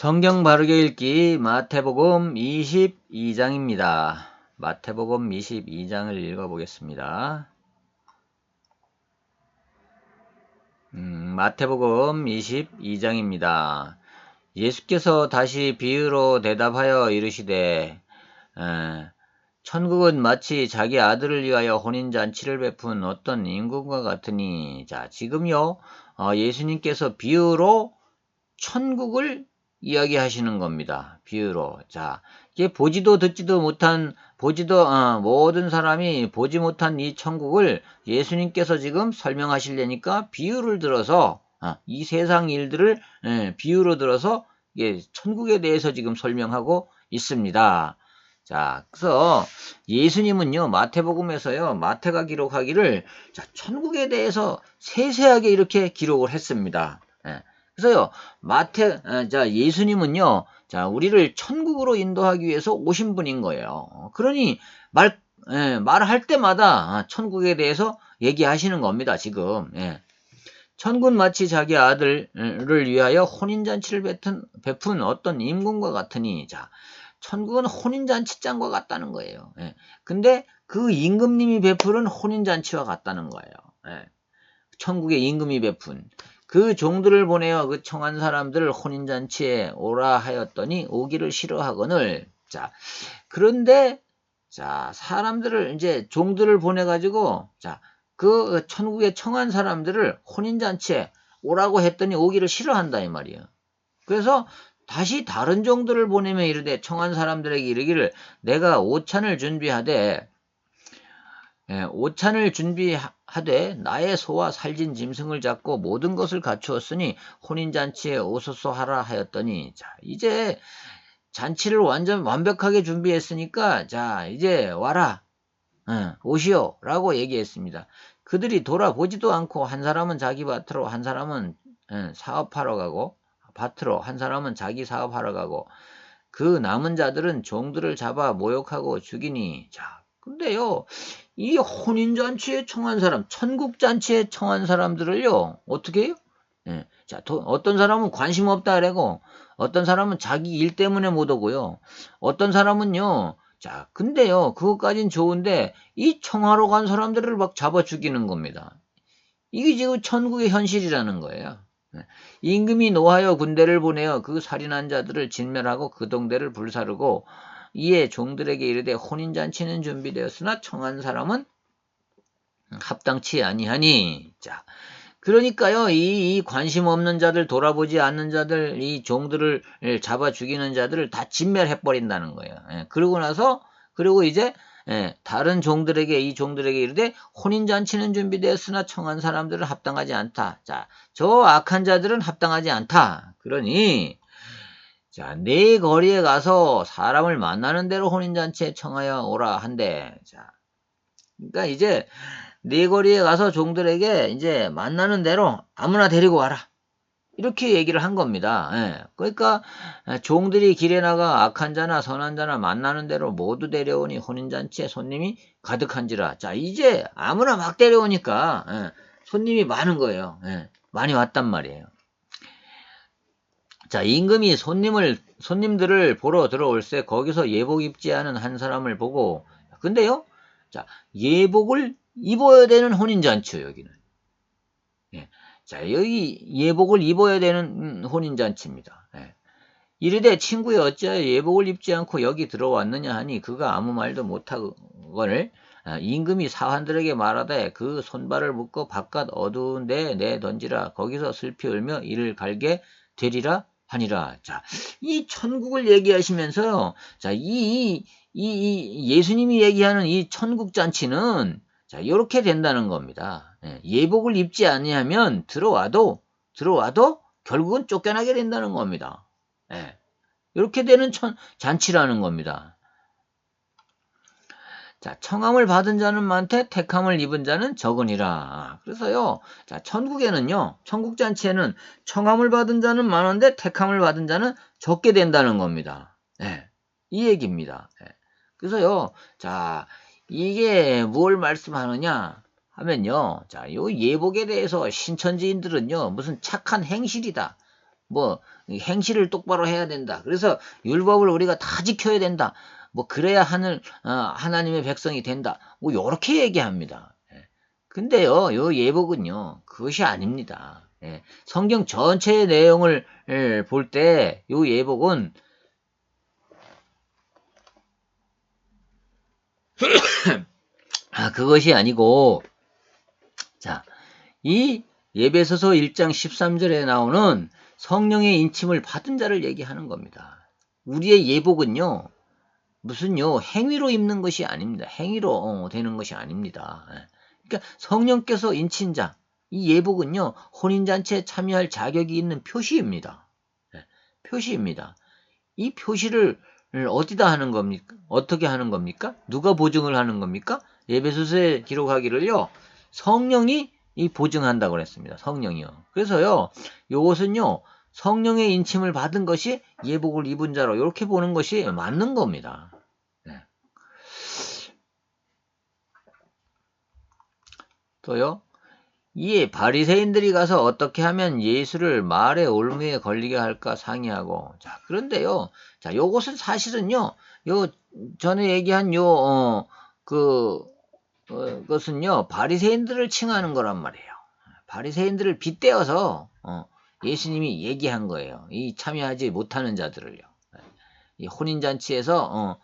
성경 바르게 읽기 마태복음 22장입니다. 마태복음 22장을 읽어보겠습니다. 마태복음 22장입니다. 예수께서 다시 비유로 대답하여 이르시되 천국은 마치 자기 아들을 위하여 혼인잔치를 베푼 어떤 임금과 같으니. 자, 지금요 예수님께서 비유로 천국을 이야기하시는 겁니다. 비유로. 자, 이게 보지도 듣지도 못한, 모든 사람이 보지 못한 이 천국을 예수님께서 지금 설명하시려니까 비유를 들어서, 이 세상 일들을 비유로 들어서 천국에 대해서 지금 설명하고 있습니다. 자, 그래서 예수님은요, 마태복음에서요, 마태가 기록하기를, 자, 천국에 대해서 세세하게 이렇게 기록을 했습니다. 그래서요, 예수님은요, 자, 우리를 천국으로 인도하기 위해서 오신 분인 거예요. 그러니, 말할 때마다 천국에 대해서 얘기하시는 겁니다, 지금. 천국은 마치 자기 아들을 위하여 혼인잔치를 베푼 어떤 임금과 같으니. 자, 천국은 혼인잔치장과 같다는 거예요. 근데 그 임금님이 베푸는 혼인잔치와 같다는 거예요. 천국의 임금이 베푼 그 종들을 보내어 그 청한 사람들을 혼인잔치에 오라 하였더니 오기를 싫어하거늘. 자, 그런데 자, 사람들을 이제 종들을 보내가지고 자, 그 천국에 청한 사람들을 혼인잔치에 오라고 했더니 오기를 싫어한다 이 말이에요. 그래서 다시 다른 종들을 보내며 이르되 청한 사람들에게 이르기를 내가 오찬을 준비하되 나의 소와 살진 짐승을 잡고 모든 것을 갖추었으니 혼인잔치에 오소서 하라 하였더니. 자, 이제 잔치를 완벽하게 준비했으니까 자, 이제 와라. 오시오 라고 얘기했습니다. 그들이 돌아보지도 않고 한 사람은 자기 밭으로, 한 사람은 사업하러 가고, 밭으로 한 사람은 자기 사업하러 가고, 그 남은 자들은 종들을 잡아 모욕하고 죽이니. 자, 근데요, 이 혼인잔치에 청한 사람, 천국잔치에 청한 사람들을요, 어떻게 해요? 자, 어떤 사람은 관심 없다 그러고, 어떤 사람은 자기 일 때문에 못 오고요, 어떤 사람은요, 자, 근데요, 그것까진 좋은데, 이 청하러 간 사람들을 막 잡아 죽이는 겁니다. 이게 지금 천국의 현실이라는 거예요. 임금이 노하여 군대를 보내어 그 살인한 자들을 진멸하고 그 동대를 불사르고 이에 종들에게 이르되 혼인잔치는 준비되었으나 청한 사람은 합당치 아니하니. 자, 그러니까요, 이 관심 없는 자들, 돌아보지 않는 자들, 이 종들을 잡아 죽이는 자들을 다 진멸해 버린다는 거예요. 그리고 이제 다른 종들에게, 이 종들에게 이르되 혼인잔치는 준비되었으나 청한 사람들은 합당하지 않다. 자, 저 악한 자들은 합당하지 않다. 그러니 자, 네 거리에 가서 사람을 만나는 대로 혼인잔치에 청하여 오라 한대. 자, 그러니까 이제 네 거리에 가서 종들에게 이제 만나는 대로 아무나 데리고 와라. 이렇게 얘기를 한 겁니다. 그러니까 종들이 길에 나가 악한 자나 선한 자나 만나는 대로 모두 데려오니 혼인잔치에 손님이 가득한지라. 자, 이제 아무나 막 데려오니까 손님이 많은 거예요. 많이 왔단 말이에요. 자, 임금이 손님들을 보러 들어올세 거기서 예복 입지 않은 한 사람을 보고. 근데요, 자, 예복을 입어야 되는 혼인잔치요, 여기는. 자, 여기 예복을 입어야 되는 혼인잔치입니다. 이르되 친구여 어찌하여 예복을 입지 않고 여기 들어왔느냐 하니 그가 아무 말도 못하거늘 임금이 사환들에게 말하되 그 손발을 묶어 바깥 어두운 데에 내던지라 거기서 슬피 울며 이를 갈게 되리라 하니라. 자, 이 천국을 얘기하시면서요. 자, 이 예수님이 얘기하는 이 천국 잔치는 자, 요렇게 된다는 겁니다. 예복을 입지 아니하면 들어와도 결국은 쫓겨나게 된다는 겁니다. 이렇게 되는 잔치라는 겁니다. 자, 청함을 받은 자는 많되 택함을 입은 자는 적으니라. 그래서요, 자, 천국에는요, 천국잔치에는 청함을 받은 자는 많은데 택함을 받은 자는 적게 된다는 겁니다. 이 얘기입니다. 그래서요, 자, 이게 뭘 말씀하느냐 하면요, 자, 요 예복에 대해서 신천지인들은요, 무슨 착한 행실이다. 뭐 행실을 똑바로 해야 된다. 그래서 율법을 우리가 다 지켜야 된다. 뭐 그래야 하나님의 백성이 된다. 뭐 요렇게 얘기합니다. 예. 근데요, 요 예복은요, 그것이 아닙니다. 예. 성경 전체의 내용을 볼 때 요 예복은 그것이 아니고, 자, 이 에베소서 1장 13절에 나오는 성령의 인침을 받은 자를 얘기하는 겁니다. 우리의 예복은요, 무슨요, 행위로 입는 것이 아닙니다. 행위로 되는 것이 아닙니다. 예. 그러니까 성령께서 인친 자, 이 예복은요, 혼인잔치에 참여할 자격이 있는 표시입니다. 예. 표시입니다. 이 표시를 어디다 하는 겁니까? 어떻게 하는 겁니까? 누가 보증을 하는 겁니까? 에베소서에 기록하기를요, 성령이 이 보증한다고 그랬습니다. 성령이요. 그래서요, 요것은요, 성령의 인침을 받은 것이 예복을 입은 자로 이렇게 보는 것이 맞는 겁니다. 네. 또요, 이에 바리새인들이 가서 어떻게 하면 예수를 말의 올무에 걸리게 할까 상의하고, 자, 그런데요, 자, 요것은 사실은요, 요 전에 얘기한 것은요, 바리새인들을 칭하는 거란 말이에요. 바리새인들을 빗대어서 예수님이 얘기한 거예요. 이 참여하지 못하는 자들을요. 이 혼인잔치에서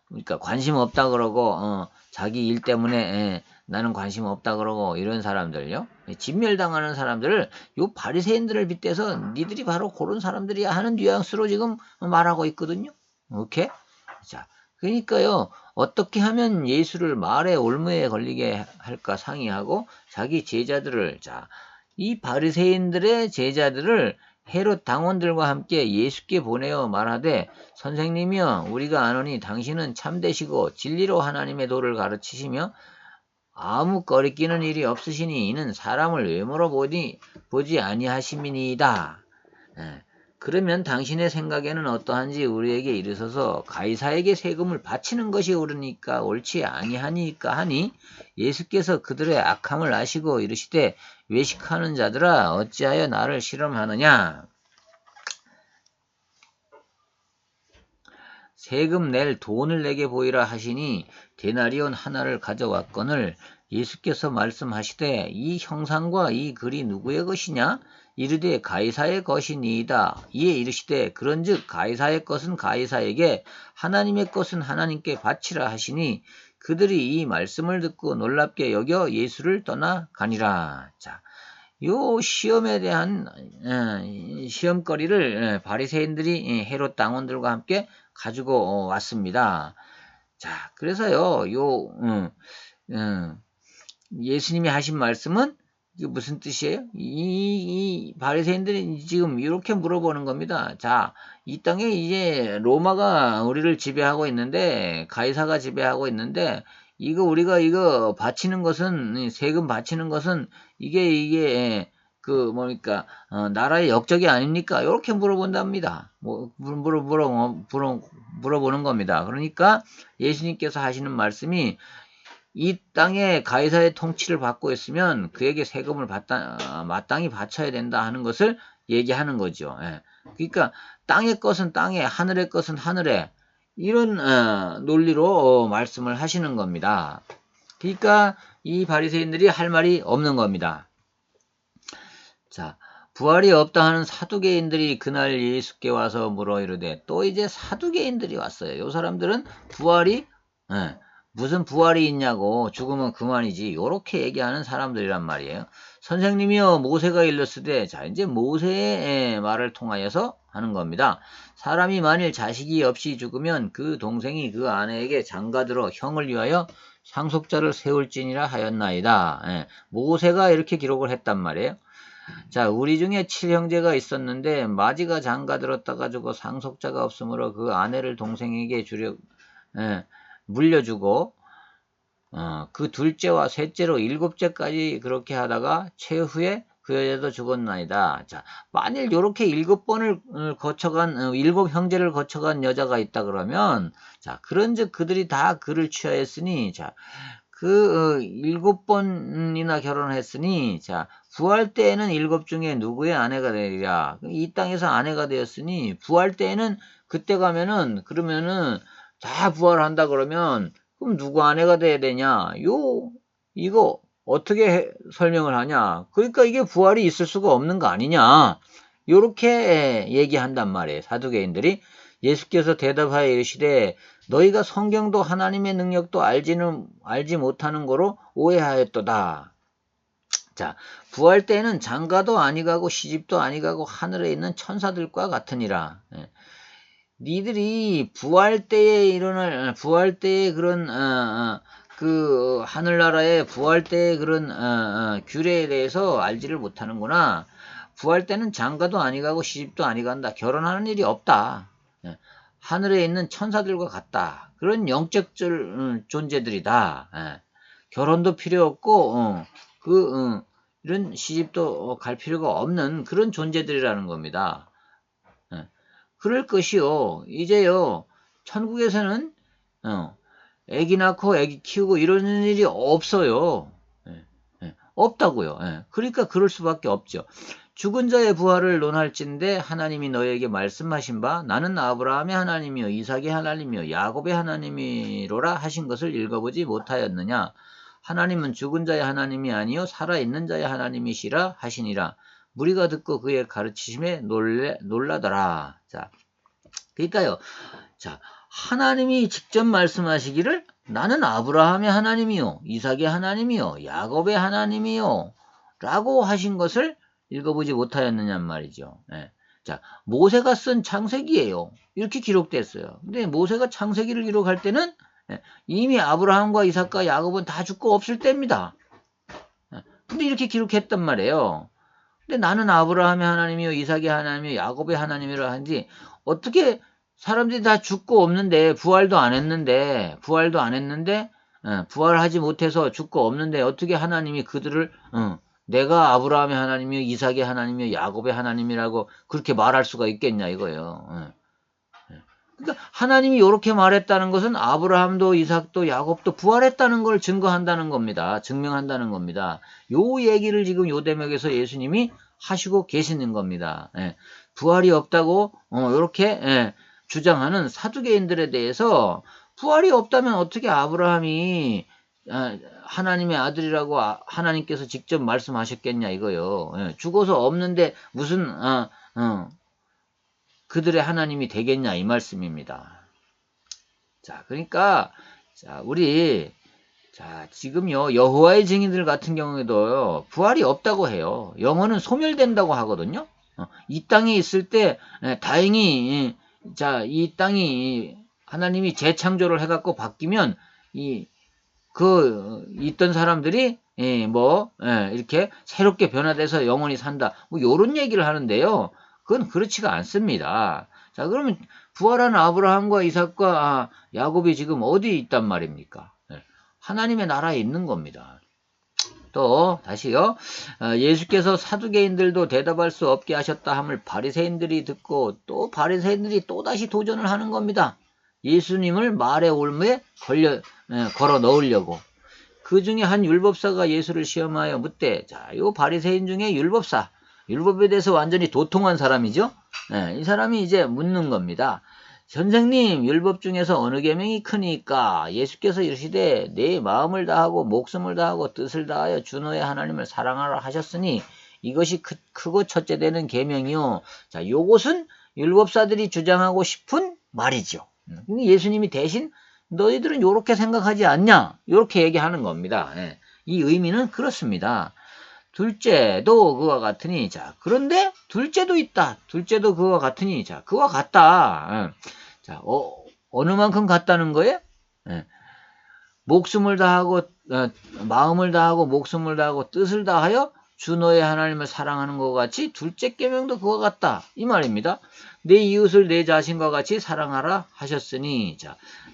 그러니까 관심 없다 그러고 자기 일 때문에 나는 관심 없다 그러고 이런 사람들요. 진멸당하는 사람들을 요 바리새인들을 빗대서 니들이 바로 그런 사람들이야 하는 뉘앙스로 지금 말하고 있거든요. 오케이? 자, 그러니까요. 어떻게 하면 예수를 말의 올무에 걸리게 할까 상의하고 자기 제자들을, 자, 이 바리새인들의 제자들을 헤롯 당원들과 함께 예수께 보내어 말하되, 선생님이여, 우리가 아노니 당신은 참되시고 진리로 하나님의 도를 가르치시며 아무 거리끼는 일이 없으시니 이는 사람을 외모로 보지 아니하심이니이다. 그러면 당신의 생각에는 어떠한지 우리에게 이르소서. 가이사에게 세금을 바치는 것이 옳으니까 옳지 아니하니까 하니, 예수께서 그들의 악함을 아시고 이르시되, 외식하는 자들아 어찌하여 나를 실험하느냐. 세금 낼 돈을 내게 보이라 하시니 데나리온 하나를 가져왔거늘, 예수께서 말씀하시되, 이 형상과 이 글이 누구의 것이냐? 이르되 가이사의 것이니이다. 이에 이르시되, 그런즉 가이사의 것은 가이사에게, 하나님의 것은 하나님께 바치라 하시니, 그들이 이 말씀을 듣고 놀랍게 여겨 예수를 떠나 가니라. 자, 요 시험에 대한 시험거리를 바리새인들이 헤롯 당원들과 함께 가지고 왔습니다. 자, 그래서요, 예수님이 하신 말씀은 이게 무슨 뜻이에요? 이 바리새인들이 지금 이렇게 물어보는 겁니다. 자, 이 땅에 이제 로마가 우리를 지배하고 있는데, 가이사가 지배하고 있는데, 우리가 이거 바치는 것은, 세금 바치는 것은, 이게 뭡니까, 나라의 역적이 아닙니까? 이렇게 물어본답니다. 물어보는 겁니다. 그러니까 예수님께서 하시는 말씀이, 이 땅에 가이사의 통치를 받고 있으면 그에게 세금을 마땅히 바쳐야 된다 하는 것을 얘기하는 거죠. 예. 그러니까 땅의 것은 땅에, 하늘의 것은 하늘에, 이런 논리로 말씀을 하시는 겁니다. 그러니까 이 바리새인들이 할 말이 없는 겁니다. 자, 부활이 없다 하는 사두개인들이 그날 예수께 와서 물어 이르되, 또 이제 사두개인들이 왔어요. 요 사람들은 무슨 부활이 있냐고, 죽으면 그만이지, 요렇게 얘기하는 사람들이란 말이에요. 선생님이여, 모세가 일렀으되, 자, 이제 모세의 말을 통하여서 하는 겁니다. 사람이 만일 자식이 없이 죽으면 그 동생이 그 아내에게 장가들어 형을 위하여 상속자를 세울지니라 하였나이다. 모세가 이렇게 기록을 했단 말이에요. 자, 우리 중에 7형제가 있었는데 마지가 장가들었다 가지고 상속자가 없으므로 그 아내를 동생에게 물려주고, 그 둘째와 셋째로 7째까지 그렇게 하다가 최후에 그 여자도 죽었나이다. 자, 만일 요렇게 7번을 거쳐간, 7형제를 거쳐간 여자가 있다 그러면, 자, 그런즉 그들이 다 그를 취하였으니, 자, 일곱 번이나 결혼을 했으니, 자, 부활 때에는 일곱 중에 누구의 아내가 되리라. 이 땅에서 아내가 되었으니, 부활 때에는 그때 가면은, 그러면은, 다 부활한다 그러면, 그럼 누구 아내가 돼야 되냐? 이거, 어떻게 설명을 하냐? 그러니까 이게 부활이 있을 수가 없는 거 아니냐? 요렇게 얘기한단 말이에요. 사두개인들이. 예수께서 대답하여 이르시되 너희가 성경도 하나님의 능력도 알지 못하는 거로 오해하였도다. 자, 부활 때에는 장가도 아니가고 시집도 아니가고 하늘에 있는 천사들과 같으니라. 예. 니들이 부활 때의 그런 그 하늘나라의 부활 때의 그런 규례에 대해서 알지를 못하는구나. 부활 때는 장가도 아니가고 시집도 아니간다. 결혼하는 일이 없다. 예. 하늘에 있는 천사들과 같다. 그런 영적 존재들이다. 예. 결혼도 필요 없고 이런 시집도 갈 필요가 없는 그런 존재들이라는 겁니다. 예. 그럴 것이요. 이제요. 천국에서는 애기 낳고 애기 키우고 이러는 일이 없어요. 예. 예. 없다고요. 예. 그러니까 그럴 수밖에 없죠. 죽은 자의 부활을 논할진대 하나님이 너희에게 말씀하신 바 나는 아브라함의 하나님이요 이삭의 하나님이요 야곱의 하나님이로라 하신 것을 읽어보지 못하였느냐. 하나님은 죽은 자의 하나님이 아니요 살아있는 자의 하나님이시라 하시니라. 무리가 듣고 그의 가르치심에 놀라더라. 자, 그러니까요. 자, 하나님이 직접 말씀하시기를 나는 아브라함의 하나님이요 이삭의 하나님이요 야곱의 하나님이요 라고 하신 것을 읽어보지 못하였느냐 말이죠. 예. 자, 모세가 쓴 창세기예요. 이렇게 기록됐어요. 근데 모세가 창세기를 기록할 때는 이미 아브라함과 이삭과 야곱은 다 죽고 없을 때입니다. 근데 이렇게 기록했단 말이에요. 근데 나는 아브라함의 하나님이요 이삭의 하나님이요 야곱의 하나님이라 하는지 어떻게 사람들이 다 죽고 없는데 부활도 안 했는데 부활하지 못해서 죽고 없는데 어떻게 하나님이 그들을 내가 아브라함의 하나님이요 이삭의 하나님이요 야곱의 하나님이라고 그렇게 말할 수가 있겠냐 이거예요. 그러니까 하나님이 이렇게 말했다는 것은 아브라함도 이삭도 야곱도 부활했다는 걸 증거한다는 겁니다. 증명한다는 겁니다. 요 얘기를 지금 요 대목에서 예수님이 하시고 계시는 겁니다. 부활이 없다고 이렇게 주장하는 사두개인들에 대해서 부활이 없다면 어떻게 아브라함이 하나님의 아들이라고 하나님께서 직접 말씀하셨겠냐 이거요. 죽어서 없는데 무슨 그들의 하나님이 되겠냐 이 말씀입니다. 자, 그러니까 우리 지금요 여호와의 증인들 같은 경우에도 부활이 없다고 해요. 영혼은 소멸된다고 하거든요. 이 땅에 있을 때 다행히 이 땅이 하나님이 재창조를 해갖고 바뀌면 있던 사람들이 이렇게 새롭게 변화돼서 영원히 산다. 뭐 요런 얘기를 하는데요. 그건 그렇지가 않습니다. 자, 그러면 부활한 아브라함과 이삭과 야곱이 지금 어디 있단 말입니까? 하나님의 나라에 있는 겁니다. 또 다시요. 예수께서 사두개인들도 대답할 수 없게 하셨다 함을 바리새인들이 듣고 또 바리새인들이 또다시 도전을 하는 겁니다. 예수님을 말의 올무에 걸어 넣으려고. 그 중에 한 율법사가 예수를 시험하여 묻되 요 바리새인 중에 율법에 대해서 완전히 도통한 사람이죠. 이 사람이 이제 묻는 겁니다. 선생님, 율법 중에서 어느 계명이 크니까? 예수께서 이르시되 내 마음을 다하고 목숨을 다하고 뜻을 다하여 주 너의 하나님을 사랑하라 하셨으니 이것이 크고 첫째 되는 계명이요. 자, 요것은 율법사들이 주장하고 싶은 말이죠. 예수님이 대신 너희들은 요렇게 생각하지 않냐? 요렇게 얘기하는 겁니다. 이 의미는 그렇습니다. 둘째도 그와 같으니 그런데 둘째도 있다. 둘째도 그와 같으니 그와 같다. 어느 만큼 같다는 거예요? 목숨을 다하고 마음을 다하고 목숨을 다하고 뜻을 다하여 주 너의 하나님을 사랑하는 것 같이 둘째 계명도 그와 같다. 이 말입니다. 내 이웃을 내 자신과 같이 사랑하라 하셨으니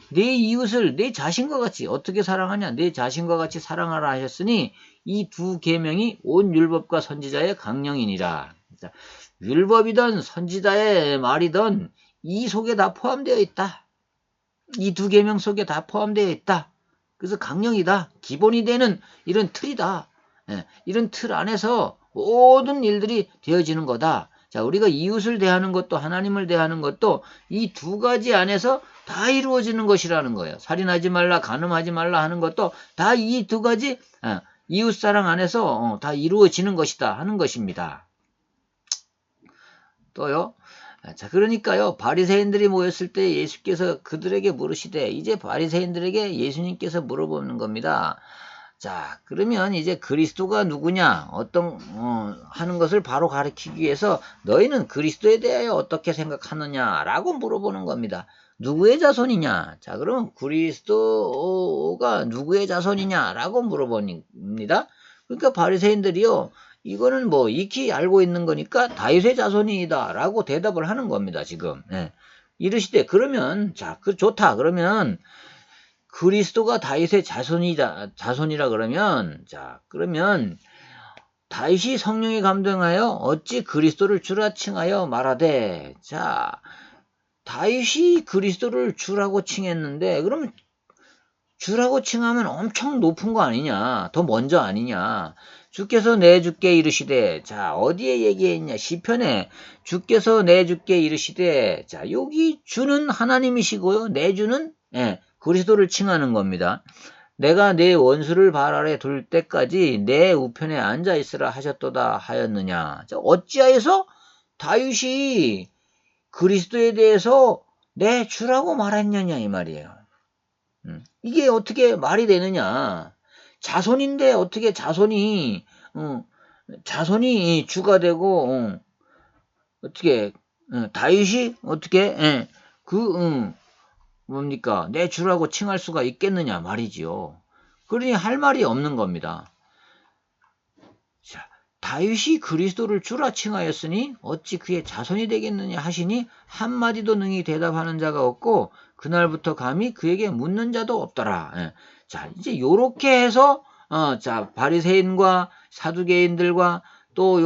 내 이웃을 내 자신과 같이 어떻게 사랑하냐? 내 자신과 같이 사랑하라 하셨으니 이 두 계명이 온 율법과 선지자의 강령이니라. 율법이든 선지자의 말이든 이 속에 다 포함되어 있다. 이 두 계명 속에 다 포함되어 있다. 그래서 강령이다. 기본이 되는 이런 틀이다. 예, 이런 틀 안에서 모든 일들이 되어지는 거다. 자, 우리가 이웃을 대하는 것도 하나님을 대하는 것도 이 두 가지 안에서 다 이루어지는 것이라는 거예요. 살인하지 말라, 간음하지 말라 하는 것도 다 이 두 가지 이웃사랑 안에서 다 이루어지는 것이다 하는 것입니다. 또요. 자, 그러니까요. 바리새인들이 모였을 때 예수께서 그들에게 물으시되 이제 바리새인들에게 예수님께서 물어보는 겁니다. 자, 그러면 이제 그리스도가 누구냐, 하는 것을 바로 가르치기 위해서 너희는 그리스도에 대하여 어떻게 생각하느냐라고 물어보는 겁니다. 누구의 자손이냐? 자, 그러면 그리스도가 누구의 자손이냐라고 물어봅니다. 그러니까 바리새인들이요, 이거는 뭐 익히 알고 있는 거니까 다윗의 자손이다라고 대답을 하는 겁니다. 지금. 예. 이르시되 그러면 자, 좋다. 그러면 그리스도가 다윗의 자손이라 그러면, 자, 그러면 다윗이 성령에 감동하여 어찌 그리스도를 주라 칭하여 말하되, 자, 다윗이 그리스도를 주라고 칭했는데, 그러면 주라고 칭하면 엄청 높은 거 아니냐, 더 먼저 아니냐. 주께서 내 주께 이르시되, 자, 어디에 얘기했냐, 시편에 주께서 내 주께 이르시되, 자, 여기 주는 하나님이시고요, 내 주는 그리스도를 칭하는 겁니다. 내가 내 원수를 발 아래 둘 때까지 내 우편에 앉아 있으라 하셨도다 하였느냐. 자, 어찌하여서 다윗이 그리스도에 대해서 내 주라고 말했느냐 이 말이에요. 이게 어떻게 말이 되느냐. 자손인데 어떻게 자손이 주가 되고 어떻게 다윗이 어떻게 뭡니까? 내 주라고 칭할 수가 있겠느냐 말이지요. 그러니 할 말이 없는 겁니다. 자, 다윗이 그리스도를 주라 칭하였으니 어찌 그의 자손이 되겠느냐 하시니 한마디도 능히 대답하는 자가 없고 그날부터 감히 그에게 묻는 자도 없더라. 예. 자, 이제 요렇게 해서 자, 바리새인과 사두개인들과 또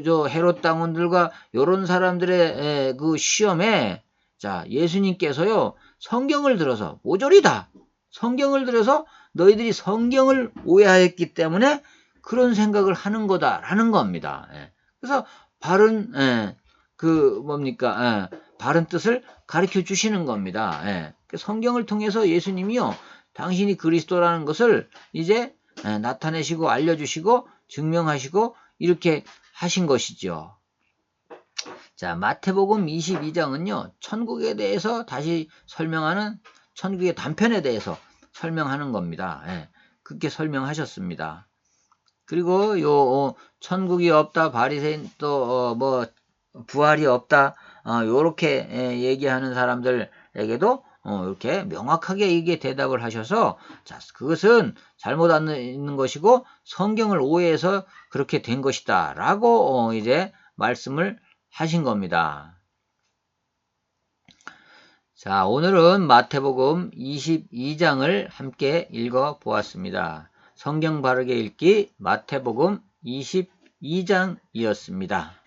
저 헤롯 당원들과 요런 사람들의 그 시험에 자, 예수님께서요, 성경을 들어서, 모조리다. 성경을 들어서 너희들이 성경을 오해하였기 때문에 그런 생각을 하는 거다라는 겁니다. 예. 그래서 바른, 바른 뜻을 가르쳐 주시는 겁니다. 예. 성경을 통해서 예수님이요, 당신이 그리스도라는 것을 이제 나타내시고 알려주시고 증명하시고 이렇게 하신 것이죠. 자, 마태복음 22장은요, 천국에 대해서 다시 설명하는 천국의 단편에 대해서 설명하는 겁니다. 예, 그렇게 설명하셨습니다. 그리고 천국이 없다, 바리새인 또 부활이 없다, 요렇게 얘기하는 사람들에게도 이렇게 명확하게 이게 대답을 하셔서 자, 그것은 잘못 안 있는 것이고 성경을 오해해서 그렇게 된 것이다 라고 이제 말씀을 하신 겁니다. 자, 오늘은 마태복음 22장을 함께 읽어 보았습니다. 성경 바르게 읽기 마태복음 22장이었습니다.